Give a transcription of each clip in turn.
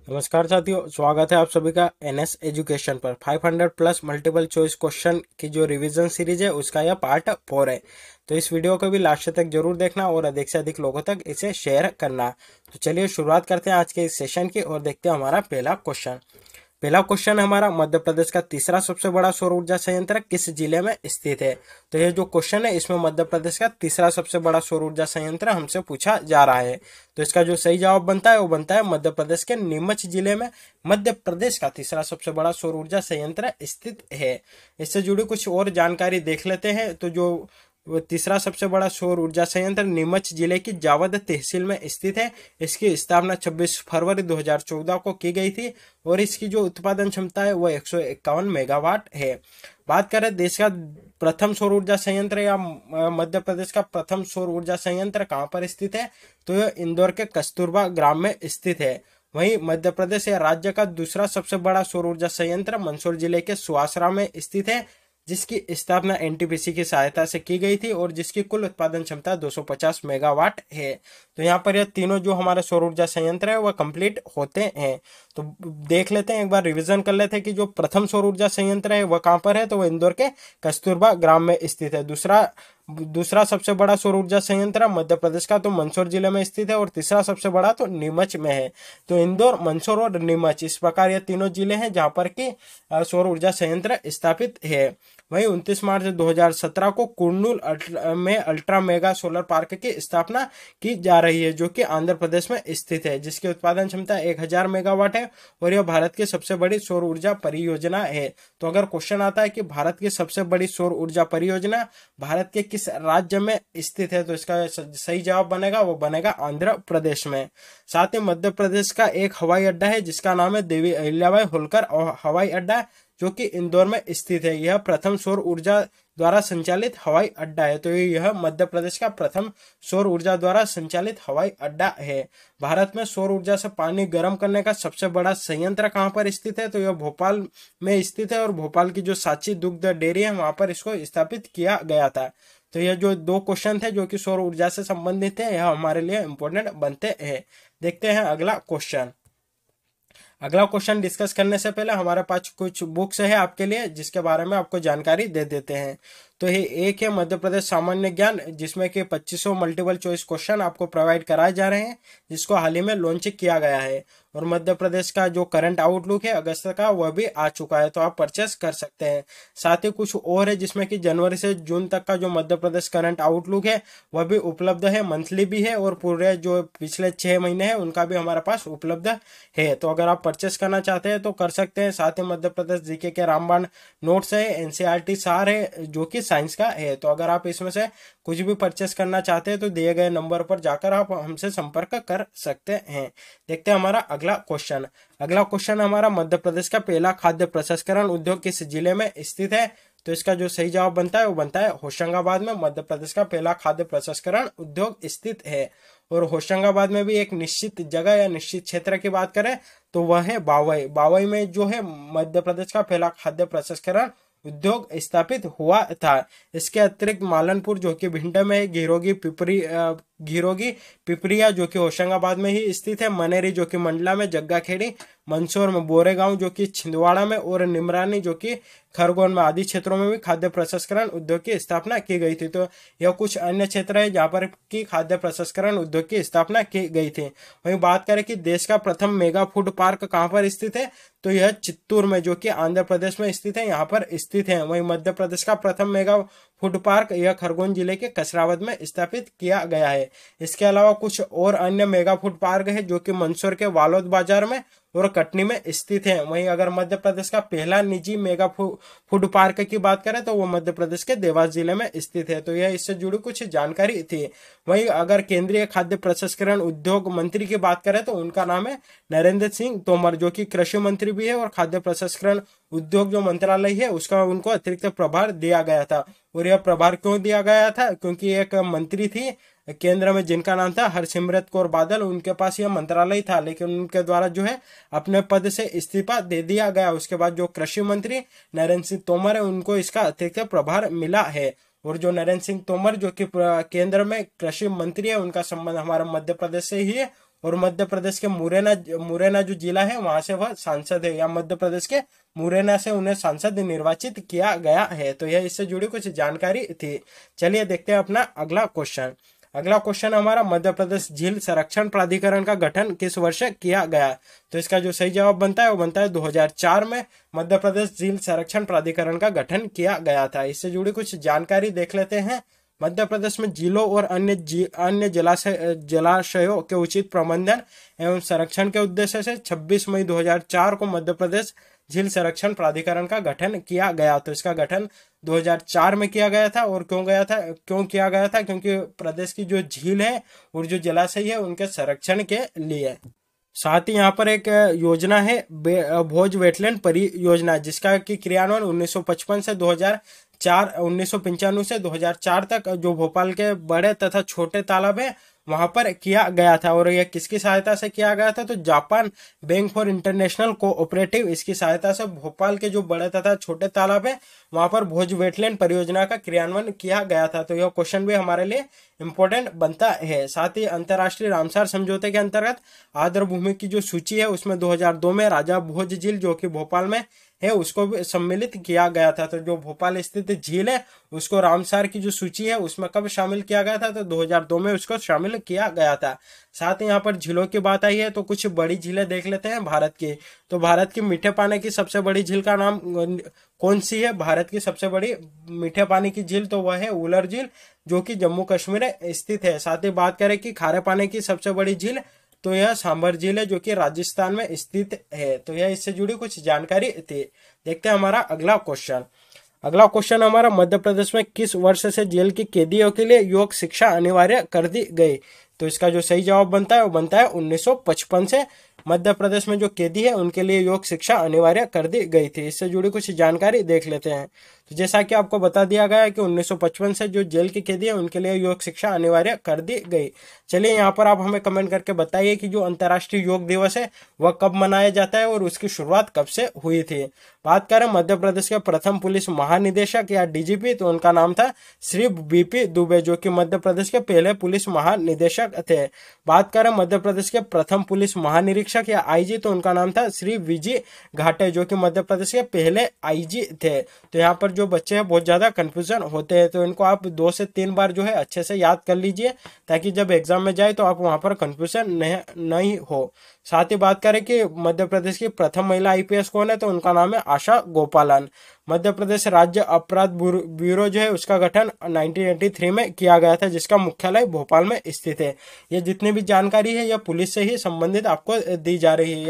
नमस्कार साथियों, स्वागत है आप सभी का एनएस एजुकेशन पर। 500 प्लस मल्टीपल चॉइस क्वेश्चन की जो रिवीजन सीरीज है उसका यह पार्ट 4 है। तो इस वीडियो को भी लास्ट तक जरूर देखना और अधिक से अधिक लोगों तक इसे शेयर करना। तो चलिए शुरुआत करते हैं आज के इस सेशन की और देखते हैं हमारा पहला क्वेश्चन। पहला क्वेश्चन हमारा, मध्य प्रदेश का तीसरा सबसे बड़ा सौर ऊर्जा संयंत्र किस जिले में स्थित है। तो ये जो क्वेश्चन है इसमें मध्य प्रदेश का तीसरा सबसे बड़ा सौर ऊर्जा संयंत्र हमसे पूछा जा रहा है। तो इसका जो सही जवाब बनता है वो बनता है मध्य प्रदेश के नीमच जिले में मध्य प्रदेश का तीसरा सबसे बड़ा सौर ऊर्जा संयंत्र स्थित है। इससे जुड़ी कुछ और जानकारी देख लेते हैं। तो जो वो तीसरा सबसे बड़ा सौर ऊर्जा संयंत्र नीमच जिले की जावद तहसील में स्थित है। इसकी स्थापना 26 फरवरी 2014 को की गई थी और इसकी जो उत्पादन क्षमता है वो 151 मेगावाट है। बात करें देश का प्रथम सौर ऊर्जा संयंत्र या मध्य प्रदेश का प्रथम सौर ऊर्जा संयंत्र कहाँ पर स्थित है, तो यह इंदौर के कस्तूरबा ग्राम में स्थित है। वहीं मध्य प्रदेश या राज्य का दूसरा सबसे बड़ा सौर ऊर्जा संयंत्र मंदसौर जिले के सुवासरा में स्थित है, जिसकी स्थापना एनटीपीसी की सहायता से की गई थी और जिसकी कुल उत्पादन क्षमता 250 मेगावाट है। तो यहाँ पर यह तीनों जो हमारे सौर ऊर्जा संयंत्र है वह कंप्लीट होते हैं। तो देख लेते हैं, एक बार रिवीजन कर लेते हैं कि जो प्रथम सौर ऊर्जा संयंत्र है वह कहाँ पर है, तो वह इंदौर के कस्तूरबा ग्राम में स्थित है। दूसरा सबसे बड़ा सौर ऊर्जा संयंत्र मध्य प्रदेश का तो मंदसौर जिले में स्थित है और तीसरा सबसे बड़ा तो नीमच में है। तो इंदौर, मंदसौर और नीमच, इस प्रकार ये तीनों जिले हैं जहां पर की सौर ऊर्जा संयंत्र स्थापित है। वहीं 29 मार्च 2017 को कुर्नूल में अल्ट्रा मेगा सोलर पार्क की स्थापना की जा रही है, जो कि आंध्र प्रदेश में स्थित है, जिसकी उत्पादन क्षमता 1000 मेगावाट है और यह भारत की सबसे बड़ी सौर ऊर्जा परियोजना है। तो अगर क्वेश्चन आता है कि भारत की सबसे बड़ी सौर ऊर्जा परियोजना भारत के किस राज्य में स्थित है, तो इसका सही जवाब बनेगा वो बनेगा आंध्र प्रदेश में। साथ ही मध्य प्रदेश का एक हवाई अड्डा है जिसका नाम है देवी अहिल्याबाई होलकर हवाई अड्डा, जो कि इंदौर में स्थित है। यह प्रथम सौर ऊर्जा द्वारा संचालित हवाई अड्डा है। तो यह मध्य प्रदेश का प्रथम सौर ऊर्जा द्वारा संचालित हवाई अड्डा है। भारत में सौर ऊर्जा से पानी गर्म करने का सबसे बड़ा संयंत्र कहाँ पर स्थित है, तो यह भोपाल में स्थित है और भोपाल की जो सांची दुग्ध डेयरी है वहां पर इसको स्थापित किया गया था। तो यह जो दो क्वेश्चन थे जो कि सौर ऊर्जा से संबंधित है, यह हमारे लिए इंपॉर्टेंट बनते हैं। देखते हैं अगला क्वेश्चन। अगला क्वेश्चन डिस्कस करने से पहले हमारे पास कुछ बुक्स है आपके लिए जिसके बारे में आपको जानकारी दे देते हैं। तो ये एक है मध्य प्रदेश सामान्य ज्ञान, जिसमें कि 2500 मल्टीपल चॉइस क्वेश्चन आपको प्रोवाइड कराए जा रहे हैं, जिसको हाल ही में लॉन्च किया गया है। और मध्य प्रदेश का जो करंट आउटलुक है अगस्त का वह भी आ चुका है, तो आप परचेस कर सकते हैं। साथ ही कुछ और है जिसमें कि जनवरी से जून तक का जो मध्य प्रदेश करंट आउटलुक है वह भी उपलब्ध है, मंथली भी है और पूरे जो पिछले 6 महीने हैं उनका भी हमारे पास उपलब्ध है। तो अगर आप परचेस करना चाहते हैं तो कर सकते हैं। साथ ही मध्य प्रदेश जीके के रामबाण नोट्स है, एनसीईआरटी सार है जो कि साइंस का है। तो अगर आप इसमें से कुछ भी परचेस करना चाहते हैं तो दिए गए नंबर पर जाकर आप हमसे संपर्क कर सकते हैं। देखते हैं हमारा अगला क्वेश्चन। अगला क्वेश्चन हमारा, मध्य प्रदेश का पहला खाद्य प्रसंस्करण उद्योग किस जिले में स्थित है। तो इसका जो सही जवाब बनता है वो बनता है होशंगाबाद में मध्य प्रदेश का पहला खाद्य प्रसंस्करण उद्योग स्थित है। और होशंगाबाद में भी एक निश्चित जगह या निश्चित क्षेत्र की बात करें तो वह है बावई। बावई में जो है मध्य प्रदेश का पहला खाद्य प्रसंस्करण उद्योग स्थापित हुआ था। इसके अतिरिक्त मालनपुर जो कि भिंड में है, घिरोगी पिपरिया जो कि होशंगाबाद में ही स्थित है, मनेरी जो कि मंडला में, जग्गाखेड़ी मंदसौर में, बोरेगांव जो कि छिंदवाड़ा में और निमरानी जो कि खरगोन में आदि क्षेत्रों में भी खाद्य प्रसंस्करण उद्योग की स्थापना की गई थी। तो यह कुछ अन्य क्षेत्र है जहां पर की खाद्य प्रसंस्करण उद्योग की स्थापना की गई थी। वहीं बात करें कि देश का प्रथम मेगा फूड पार्क कहां पर स्थित है, तो यह चित्तूर में जो कि आंध्र प्रदेश में स्थित है यहाँ पर स्थित है। वहीं मध्य प्रदेश का प्रथम मेगा फूड पार्क यह खरगोन जिले के कसरावद में स्थापित किया गया है। इसके अलावा कुछ और अन्य मेगा फूड पार्क है जो कि मंदसौर के वालोद बाजार में और कटनी में स्थित है। वहीं अगर मध्य प्रदेश का पहला निजी मेगा फूड पार्क की बात करें तो वो मध्य प्रदेश के देवास जिले में स्थित है। तो यह इससे जुड़ी कुछ जानकारी थी। वहीं अगर केंद्रीय खाद्य प्रसंस्करण उद्योग मंत्री की बात करें तो उनका नाम है नरेंद्र सिंह तोमर, जो कि कृषि मंत्री भी है और खाद्य प्रसंस्करण उद्योग जो मंत्रालय है उसका उनको अतिरिक्त प्रभार दिया गया था। और यह प्रभार क्यों दिया गया था, क्योंकि एक मंत्री थी केंद्र में जिनका नाम था हरसिमरत कौर बादल, उनके पास यह मंत्रालय था लेकिन उनके द्वारा जो है अपने पद से इस्तीफा दे दिया गया। उसके बाद जो कृषि मंत्री नरेंद्र सिंह तोमर है उनको इसका अतिरिक्त प्रभार मिला है। और जो नरेंद्र सिंह तोमर जो कि केंद्र में कृषि मंत्री है उनका संबंध हमारे मध्य प्रदेश से ही है और मध्य प्रदेश के मुरैना मुरैना जो जिला है वहां से वह सांसद है, या मध्य प्रदेश के मुरैना से उन्हें सांसद निर्वाचित किया गया है। तो यह इससे जुड़ी कुछ जानकारी थी। चलिए देखते हैं अपना अगला क्वेश्चन। अगला क्वेश्चन हमारा, मध्य प्रदेश झील संरक्षण प्राधिकरण का गठन किस वर्ष किया गया? तो इसका जो सही जवाब बनता है वो बनता है 2004 में मध्य प्रदेश झील संरक्षण प्राधिकरण का गठन किया गया था। इससे जुड़ी कुछ जानकारी देख लेते हैं। मध्य प्रदेश में झीलों और अन्य जलाशयों के उचित प्रबंधन एवं संरक्षण के उद्देश्य से 26 मई 2004 को मध्य प्रदेश झील संरक्षण प्राधिकरण का गठन किया गया। तो इसका गठन 2004 में किया गया था। और क्यों किया गया था? क्योंकि प्रदेश की जो झील है और जो जलाशय है उनके संरक्षण के लिए। साथ ही यहाँ पर एक योजना है भोज वेटलैंड परियोजना, जिसका की क्रियान्वयन 1955 से 1995 से 2004 तक जो भोपाल के बड़े तथा छोटे तालाब है वहां पर किया गया था। और यह किसकी सहायता से किया गया था? तो Japan bank for international cooperative, इसकी सहायता से भोपाल के जो बड़े तथा छोटे तालाब है वहां पर भोज वेटलैंड परियोजना का क्रियान्वयन किया गया था। तो यह क्वेश्चन भी हमारे लिए इंपॉर्टेंट बनता है। साथ ही अंतर्राष्ट्रीय रामसार समझौते के अंतर्गत आर्द्र भूमि की जो सूची है उसमें 2002 में राजा भोज झील जो कि भोपाल में है उसको भी सम्मिलित किया गया था। तो जो भोपाल स्थित झील है उसको रामसार की जो सूची है उसमें कब शामिल किया गया था? तो 2002 में उसको शामिल किया गया था। साथ ही यहाँ पर झीलों की बात आई है तो कुछ बड़ी झीलें देख लेते हैं भारत की। तो भारत की मीठे पानी की सबसे बड़ी झील का नाम कौन सी है? भारत की सबसे बड़ी मीठे पानी की झील तो वह है उलर झील, जो कि जम्मू कश्मीर में स्थित है। साथ ही बात करें कि खारे पानी की सबसे बड़ी झील, तो यह सांभर झील है जो कि राजस्थान में स्थित है। तो यह इससे जुड़ी कुछ जानकारी थी। देखते हैं हमारा अगला क्वेश्चन। अगला क्वेश्चन हमारा, मध्य प्रदेश में किस वर्ष से जेल के कैदियों के लिए योग शिक्षा अनिवार्य कर दी गई? तो इसका जो सही जवाब बनता है वो बनता है 1955 से मध्य प्रदेश में जो कैदी है उनके लिए योग शिक्षा अनिवार्य कर दी गई थी। इससे जुड़ी कुछ जानकारी देख लेते हैं। तो जैसा कि आपको बता दिया गया है कि 1955 से जो जेल के कैदी है उनके लिए योग शिक्षा अनिवार्य कर दी गई। चलिए यहाँ पर आप हमें कमेंट करके बताइए कि जो अंतर्राष्ट्रीय योग दिवस है वह कब मनाया जाता है और उसकी शुरुआत कब से हुई थी। बात करें मध्य प्रदेश के प्रथम पुलिस महानिदेशक या डीजीपी, तो उनका नाम था श्री बीपी दुबे, जो कि मध्य प्रदेश के पहले पुलिस महानिदेशक थे। बात करें मध्य प्रदेश के प्रथम पुलिस महानिरीक्षक या आईजी, तो उनका नाम था श्री विजय घाटे, जो कि मध्य प्रदेश के पहले आईजी थे। तो यहाँ पर जो बच्चे हैं बहुत ज्यादा कंफ्यूजन होते हैं, तो इनको आप 2 से 3 बार जो है अच्छे से याद कर लीजिए ताकि जब एग्जाम में जाए तो आप वहां पर कंफ्यूजन नहीं हो। साथ ही बात करें कि मध्य प्रदेश की प्रथम महिला आईपीएस कौन है, तो उनका नाम है आशा गोपालन। मध्य प्रदेश राज्य अपराध ब्यूरो जो है उसका गठन 1983 में किया गया था, जिसका मुख्यालय भोपाल में स्थित है। ये जितनी भी जानकारी है यह पुलिस से ही संबंधित आपको दी जा रही है,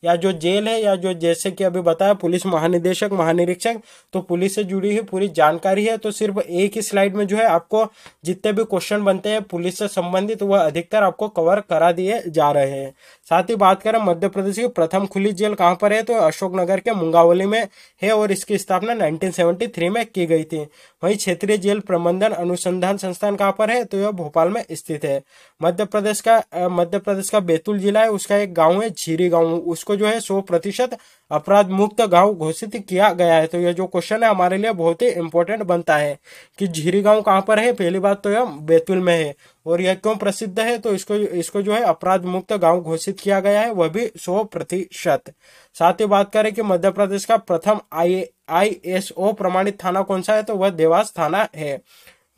या जो जेल है, या जो जैसे कि अभी बताया पुलिस महानिदेशक महानिरीक्षक, तो पुलिस से जुड़ी हुई पूरी जानकारी है। तो सिर्फ एक ही स्लाइड में जो है आपको जितने भी क्वेश्चन बनते हैं पुलिस से संबंधित वह अधिकतर आपको कवर करा दिए जा रहे हैं। साथ ही बात करें मध्य प्रदेश की प्रथम खुली जेल कहां पर है, तो अशोकनगर के मुंगावली में है और इसकी स्थापना 1973 में की गई थी। वहीं क्षेत्रीय जेल प्रबंधन अनुसंधान संस्थान कहां पर है, तो यह भोपाल में स्थित है। मध्य प्रदेश का बैतूल जिला है, उसका एक गांव है झीरी गांव, उसको जो है 100% अपराध मुक्त गांव घोषित किया गया है। तो यह जो क्वेश्चन है हमारे लिए बहुत ही इंपॉर्टेंट बनता है कि झीरी गांव कहां पर है। पहली बात तो यह बैतूल में है और यह क्यों प्रसिद्ध है, तो इसको जो है अपराध मुक्त गांव घोषित किया गया है, वह भी 100%। साथ ही बात करें कि मध्य प्रदेश का प्रथम ISO प्रमाणित थाना कौन सा है, तो वह देवास थाना है।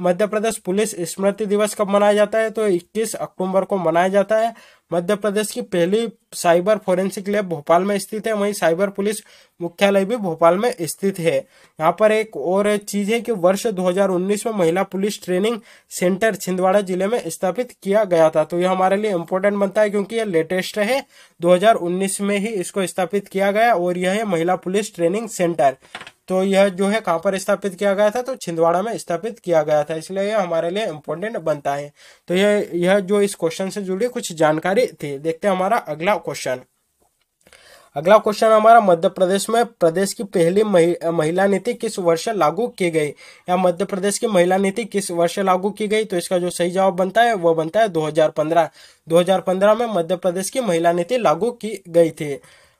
मध्य प्रदेश पुलिस स्मृति दिवस कब मनाया जाता है, तो 21 अक्टूबर को मनाया जाता है। मध्य प्रदेश की पहली साइबर फोरेंसिक लैब भोपाल में स्थित है, वहीं साइबर पुलिस मुख्यालय भी भोपाल में स्थित है। यहाँ पर एक और चीज है कि वर्ष 2019 में महिला पुलिस ट्रेनिंग सेंटर छिंदवाड़ा जिले में स्थापित किया गया था। तो यह हमारे लिए इंपॉर्टेंट बनता है क्योंकि यह लेटेस्ट है, 2019 में ही इसको स्थापित किया गया और यह है महिला पुलिस ट्रेनिंग सेंटर। तो यह जो है कहां पर स्थापित किया गया था, तो छिंदवाड़ा में स्थापित किया गया था, इसलिए यह हमारे लिए इंपॉर्टेंट बनता है। तो यह जो इस क्वेश्चन से जुड़ी कुछ जानकारी थी। देखते हैं हमारा अगला क्वेश्चन। अगला क्वेश्चन हमारा, मध्य प्रदेश में प्रदेश की पहली महिला नीति किस वर्ष लागू की गई, या मध्य प्रदेश की महिला नीति किस वर्ष लागू की गई, तो इसका जो सही जवाब बनता है वह बनता है 2015 में मध्य प्रदेश की महिला नीति लागू की गई थी।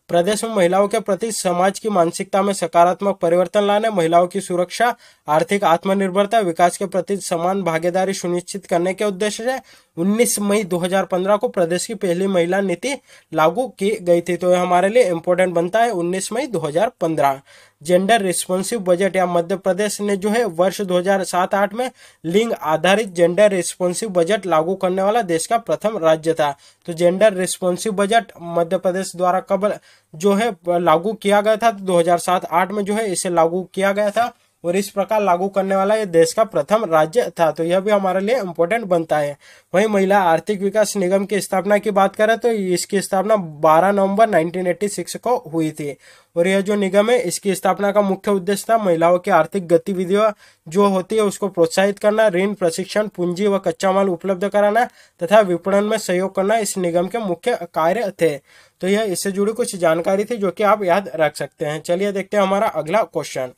प्रदेश में महिलाओं के प्रति समाज की मानसिकता में सकारात्मक परिवर्तन लाने, महिलाओं की सुरक्षा, आर्थिक आत्मनिर्भरता, विकास के प्रति समान भागीदारी सुनिश्चित करने के उद्देश्य से 19 मई 2015 को प्रदेश की पहली महिला नीति लागू की गई थी। तो यह हमारे लिए इंपॉर्टेंट बनता है 19 मई 2015। जेंडर रिस्पॉन्सिव बजट, या मध्य प्रदेश ने जो है वर्ष 2007-8 में लिंग आधारित जेंडर रिस्पॉन्सिव बजट लागू करने वाला देश का प्रथम राज्य था। तो gender responsive budget Madhya Pradesh द्वारा कब जो है लागू किया गया था, तो 2007-8 में जो है इसे लागू किया गया था, और इस प्रकार लागू करने वाला ये देश का प्रथम राज्य था। तो यह भी हमारे लिए इम्पोर्टेंट बनता है। वहीं महिला आर्थिक विकास निगम की स्थापना की बात करें तो इसकी स्थापना 12 नवंबर 1986 को हुई थी, और यह जो निगम है इसकी स्थापना का मुख्य उद्देश्य था महिलाओं की आर्थिक गतिविधियां जो होती है उसको प्रोत्साहित करना, ऋण, प्रशिक्षण, पूंजी व कच्चा माल उपलब्ध कराना तथा विपणन में सहयोग करना इस निगम के मुख्य कार्य थे। तो यह इससे जुड़ी कुछ जानकारी थी जो कि आप याद रख सकते हैं। चलिए देखते हैं हमारा अगला क्वेश्चन।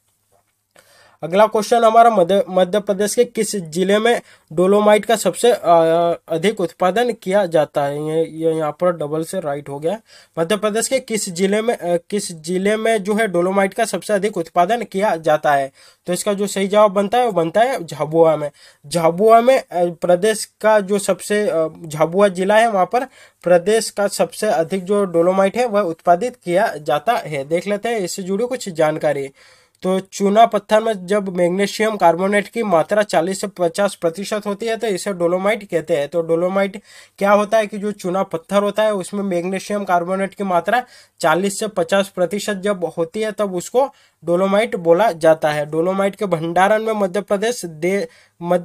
अगला क्वेश्चन हमारा मध्य प्रदेश के किस जिले में डोलोमाइट का सबसे अधिक उत्पादन किया जाता है। ये यहाँ पर डबल से राइट हो गया। मध्य प्रदेश के किस जिले में जो है डोलोमाइट का सबसे अधिक उत्पादन किया जाता है। तो इसका जो सही जवाब बनता है वो बनता है झाबुआ में। झाबुआ में प्रदेश का जो सबसे झाबुआ जिला है वहां पर प्रदेश का सबसे अधिक जो डोलोमाइट है वह उत्पादित किया जाता है। देख लेते हैं इससे जुड़ी कुछ जानकारी। तो चूना पत्थर में जब मैग्नीशियम कार्बोनेट की मात्रा 40 से 50% होती है तो इसे डोलोमाइट कहते हैं। तो डोलोमाइट क्या होता है कि जो चूना पत्थर होता है उसमें मैग्नीशियम कार्बोनेट की मात्रा 40 से 50% जब होती है तब उसको डोलोमाइट बोला जाता है। डोलोमाइट के भंडारण में मध्य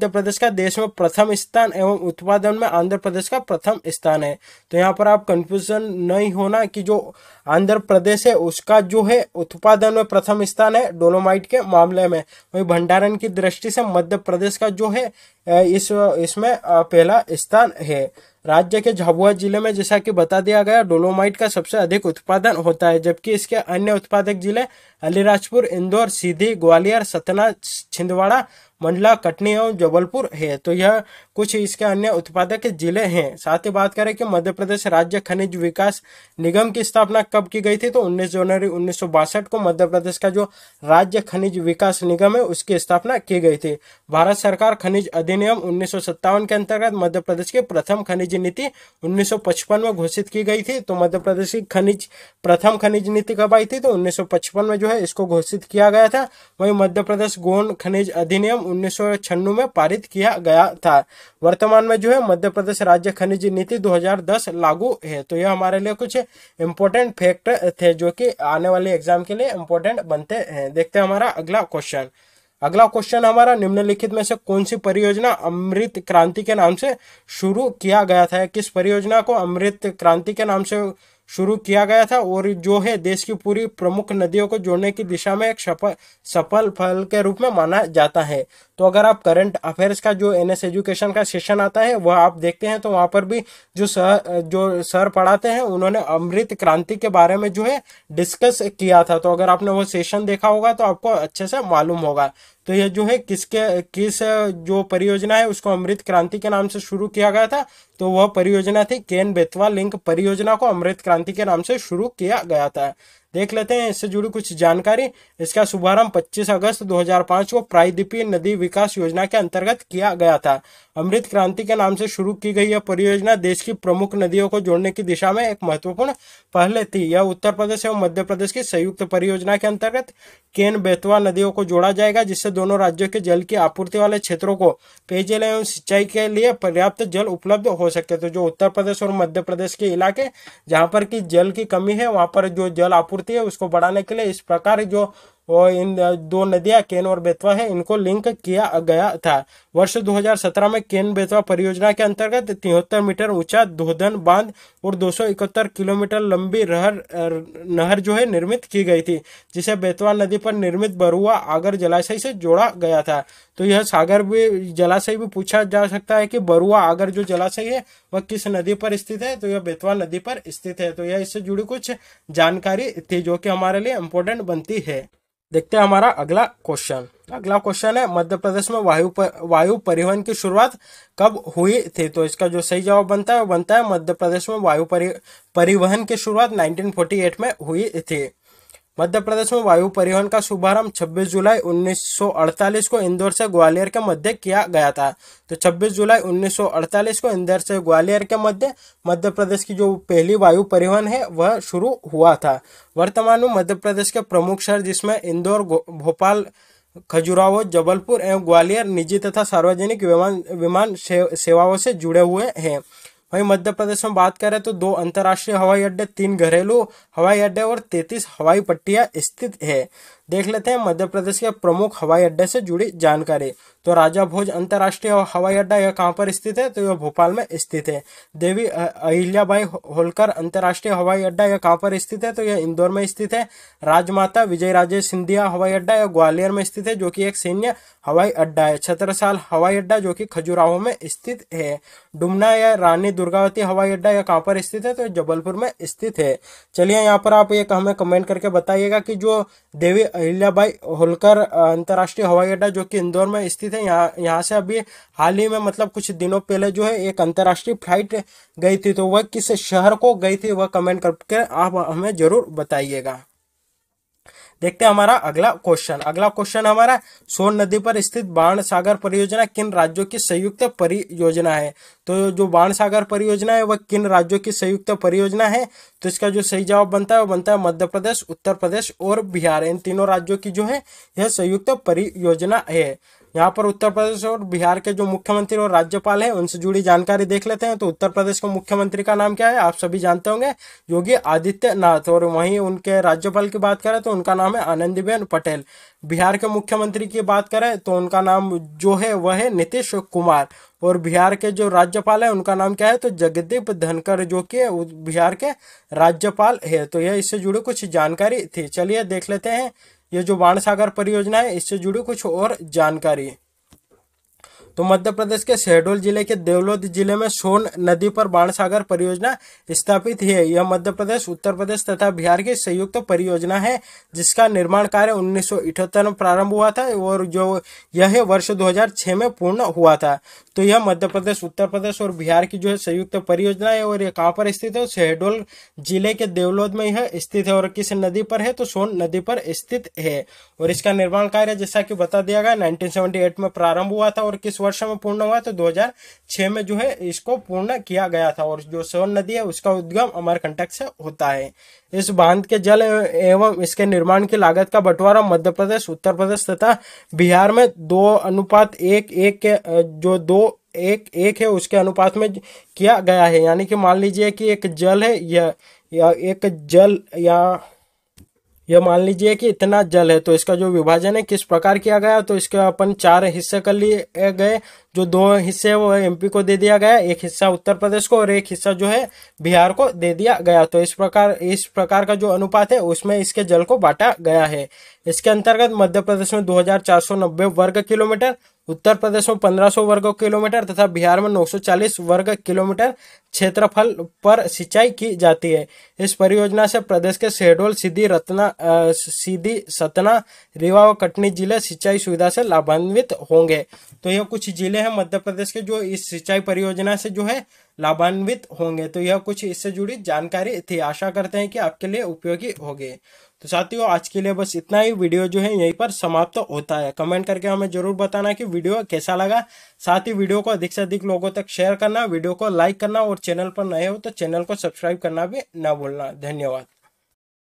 प्रदेश का देश में प्रथम स्थान एवं उत्पादन में आंध्र प्रदेश का प्रथम स्थान है। तो यहाँ पर आप कंफ्यूजन नहीं होना कि जो आंध्र प्रदेश है उसका जो है उत्पादन में प्रथम स्थान है डोलोमाइट के मामले में, वही भंडारण की दृष्टि से मध्य प्रदेश का जो है इसमें पहला स्थान है। राज्य के झाबुआ जिले में जैसा कि बता दिया गया डोलोमाइट का सबसे अधिक उत्पादन होता है, जबकि इसके अन्य उत्पादक जिले अलीराजपुर, इंदौर, सीधी, ग्वालियर, सतना, छिंदवाड़ा, मंडला, कटनी एवं जबलपुर है। तो यह कुछ इसके अन्य उत्पादक जिले हैं। साथ ही बात करें कि मध्य प्रदेश राज्य खनिज विकास निगम की स्थापना कब की गई थी, तो 19 जनवरी 1962 को मध्य प्रदेश का जो राज्य खनिज विकास निगम है उसकी स्थापना की गई थी। भारत सरकार खनिज अधिनियम 1957 के अंतर्गत मध्य प्रदेश की प्रथम खनिज नीति 1955 में घोषित की गई थी। तो मध्य प्रदेश की प्रथम खनिज नीति कब आई थी, तो 1955 में जो है इसको घोषित किया गया था। वहीं मध्य प्रदेश गौण खनिज अधिनियम 1996 में पारित किया गया था। वर्तमान में जो है मध्य प्रदेश राज्य खनिज नीति 2010 लागू है। तो यह हमारे लिए कुछ इंपॉर्टेंट फैक्ट थे जो कि आने वाले एग्जाम के लिए इंपॉर्टेंट बनते हैं। देखते हैं हमारा अगला क्वेश्चन। अगला क्वेश्चन हमारा निम्नलिखित में से कौन सी परियोजना अमृत क्रांति के नाम से शुरू किया गया था। किस परियोजना को अमृत क्रांति के नाम से शुरू किया गया था और जो है देश की पूरी प्रमुख नदियों को जोड़ने की दिशा में एक सफल पहल के रूप में माना जाता है। तो अगर आप करंट अफेयर्स का जो एनएस एजुकेशन का सेशन आता है वह आप देखते हैं तो वहां पर भी जो सर पढ़ाते हैं उन्होंने अमृत क्रांति के बारे में जो है डिस्कस किया था। तो अगर आपने वो सेशन देखा होगा तो आपको अच्छे से मालूम होगा। तो यह जो है किस जो परियोजना है उसको अमृत क्रांति के नाम से शुरू किया गया था, तो वह परियोजना थी केन बेतवा लिंक परियोजना को अमृत क्रांति के नाम से शुरू किया गया था। देख लेते हैं इससे जुड़ी कुछ जानकारी। इसका शुभारंभ 25 अगस्त 2005 को प्रायद्वीपीय नदी विकास योजना के अंतर्गत किया गया था। अमृत क्रांति के नाम से शुरू की गई यह परियोजना देश की प्रमुख नदियों को जोड़ने की दिशा में एक महत्वपूर्ण पहल थी। यह उत्तर प्रदेश एवं मध्य प्रदेश की संयुक्त परियोजना के अंतर्गत केन बेतवा नदियों को जोड़ा जाएगा, जिससे दोनों राज्यों के जल की आपूर्ति वाले क्षेत्रों को पेयजल एवं सिंचाई के लिए पर्याप्त जल उपलब्ध हो सके। तो जो उत्तर प्रदेश और मध्य प्रदेश के इलाके जहाँ पर की जल की कमी है वहां पर जो जल आपूर्ति है उसको बढ़ाने के लिए इस प्रकार जो इन दो नदियां केन और बेतवा है इनको लिंक किया गया था। वर्ष 2017 में केन बेतवा परियोजना के अंतर्गत 73 मीटर ऊंचा दोधन बांध और 271 किलोमीटर लंबी नहर जो है निर्मित की गई थी, जिसे बेतवा नदी पर निर्मित बरुआ आगर जलाशय से जोड़ा गया था। तो यह सागर भी जलाशय भी पूछा जा सकता है कि बरुआ आगर जो जलाशय है वह किस नदी पर स्थित है, तो यह बेतवा नदी पर स्थित है। तो यह इससे जुड़ी कुछ जानकारी थी जो कि हमारे लिए इम्पोर्टेंट बनती है। देखते हैं हमारा अगला क्वेश्चन। अगला क्वेश्चन है मध्य प्रदेश में वायु परिवहन की शुरुआत कब हुई थी। तो इसका जो सही जवाब बनता है वो बनता है मध्य प्रदेश में वायु परिवहन की शुरुआत 1948 में हुई थी। मध्य प्रदेश में वायु परिवहन का शुभारंभ 26 जुलाई 1948 को इंदौर से ग्वालियर के मध्य किया गया था। तो 26 जुलाई 1948 को इंदौर से ग्वालियर के मध्य मध्य प्रदेश की जो पहली वायु परिवहन है वह शुरू हुआ था। वर्तमान में मध्य प्रदेश के प्रमुख शहर जिसमें इंदौर, भोपाल, खजुराहो, जबलपुर एवं ग्वालियर निजी तथा सार्वजनिक विमान सेवाओं से जुड़े हुए हैं। वहीं मध्य प्रदेश में बात करें तो 2 अंतर्राष्ट्रीय हवाई अड्डे, 3 घरेलू हवाई अड्डे और 33 हवाई पट्टियां स्थित है। देख लेते हैं मध्य प्रदेश के प्रमुख हवाई अड्डे से जुड़ी जानकारी। तो राजा भोज अंतर्राष्ट्रीय हवाई अड्डा यह कहाँ पर स्थित है? तो यह भोपाल में स्थित है। देवी अहिल्याबाई होलकर अंतर्राष्ट्रीय हवाई अड्डा यह कहाँ पर स्थित है? तो यह इंदौर में स्थित है। राजमाता विजयराजे सिंधिया हवाई अड्डा यह ग्वालियर में स्थित है, जो कि एक सैन्य हवाई अड्डा है। छत्रसाल हवाई अड्डा जो कि खजुराहो में स्थित है। डुमना या रानी दुर्गावती हवाई अड्डा यह कहाँ पर स्थित है? तो जबलपुर में स्थित है। चलिए यहाँ पर आप एक हमें कमेंट करके बताइएगा कि जो देवी अहिल्याबाई होलकर अंतर्राष्ट्रीय हवाई अड्डा जो कि इंदौर में स्थित है, यहाँ से अभी हाल ही में मतलब कुछ दिनों पहले जो है एक अंतर्राष्ट्रीय फ्लाइट गई थी, तो वह किस शहर को गई थी वह कमेंट करके आप हमें जरूर बताइएगा। देखते हैं हमारा अगला क्वेश्चन हमारा, सोन नदी पर स्थित बाण सागर परियोजना किन राज्यों की संयुक्त परियोजना है? तो जो बाण सागर परियोजना है वह किन राज्यों की संयुक्त परियोजना है? तो इसका जो सही जवाब बनता है वो बनता है मध्य प्रदेश, उत्तर प्रदेश और बिहार। इन तीनों राज्यों की जो है यह संयुक्त परियोजना है। यहाँ पर उत्तर प्रदेश और बिहार के जो मुख्यमंत्री और राज्यपाल हैं उनसे जुड़ी जानकारी देख लेते हैं। तो उत्तर प्रदेश के मुख्यमंत्री का नाम क्या है? आप सभी जानते होंगे, योगी आदित्यनाथ। और वहीं उनके राज्यपाल की बात करें तो उनका नाम है आनंदीबेन पटेल। बिहार के मुख्यमंत्री की बात करें तो उनका नाम जो है वह है नीतीश कुमार। और बिहार के जो राज्यपाल है उनका नाम क्या है? तो जगदीप धनखड़, जो कि बिहार के राज्यपाल है। तो यह इससे जुड़ी कुछ जानकारी थी। चलिए देख लेते हैं ये जो बाण सागर परियोजना है इससे जुड़ी कुछ और जानकारी। तो मध्य प्रदेश के शहडोल जिले के देवलोद जिले में सोन नदी पर बाण सागर परियोजना स्थापित है। यह मध्य प्रदेश, उत्तर प्रदेश तथा बिहार की संयुक्त परियोजना है, जिसका निर्माण कार्य 1978 में प्रारंभ हुआ था और जो यह वर्ष 2006 में पूर्ण हुआ था। तो यह मध्य प्रदेश, उत्तर प्रदेश और बिहार की जो है संयुक्त परियोजना है। और यह कहाँ पर स्थित है? शहडोल जिले के देवलोद में यह स्थित है। और किस नदी पर है? तो सोन नदी पर स्थित है। और इसका निर्माण कार्य जैसा कि बता दिया गया 1978 में प्रारंभ हुआ था और किस वर्ष में पूर्ण हुआ? तो 2006 में जो है इसको पूर्ण किया गया था। और जो सोन नदी है उसका उद्गम अमरकंटक से होता है। इस बांध के जल एवं इसके निर्माण की लागत का बंटवारा मध्य प्रदेश, उत्तर प्रदेश तथा बिहार में 2:1:1 के जो 2:1:1 है उसके अनुपात में किया गया है। यानी कि मान लीजिए कि एक जल है या एक जल या मान लीजिए कि इतना जल है, तो इसका जो विभाजन है किस प्रकार किया गया? तो इसके अपन 4 हिस्से कर लिए गए। जो 2 हिस्से है वो एमपी को दे दिया गया, एक हिस्सा उत्तर प्रदेश को और एक हिस्सा जो है बिहार को दे दिया गया। तो इस प्रकार का जो अनुपात है उसमें इसके जल को बांटा गया है। इसके अंतर्गत मध्य प्रदेश में 2490 वर्ग किलोमीटर, उत्तर प्रदेश में 1500 वर्ग किलोमीटर तथा बिहार में 940 वर्ग किलोमीटर क्षेत्रफल पर सिंचाई की जाती है। इस परियोजना से प्रदेश के शहडोल, सीधी, सतना, रीवा व कटनी जिले सिंचाई सुविधा से लाभान्वित होंगे। तो यह कुछ जिले हैं मध्य प्रदेश के जो इस सिंचाई परियोजना से जो है लाभान्वित होंगे। तो यह कुछ इससे जुड़ी जानकारी थी। आशा करते हैं कि आपके लिए उपयोगी होगी। तो साथियों आज के लिए बस इतना ही। वीडियो जो है यहीं पर समाप्त होता है। कमेंट करके हमें जरूर बताना कि वीडियो कैसा लगा। साथ ही वीडियो को अधिक से अधिक लोगों तक शेयर करना, वीडियो को लाइक करना और चैनल पर नए हो तो चैनल को सब्सक्राइब करना भी ना भूलना। धन्यवाद।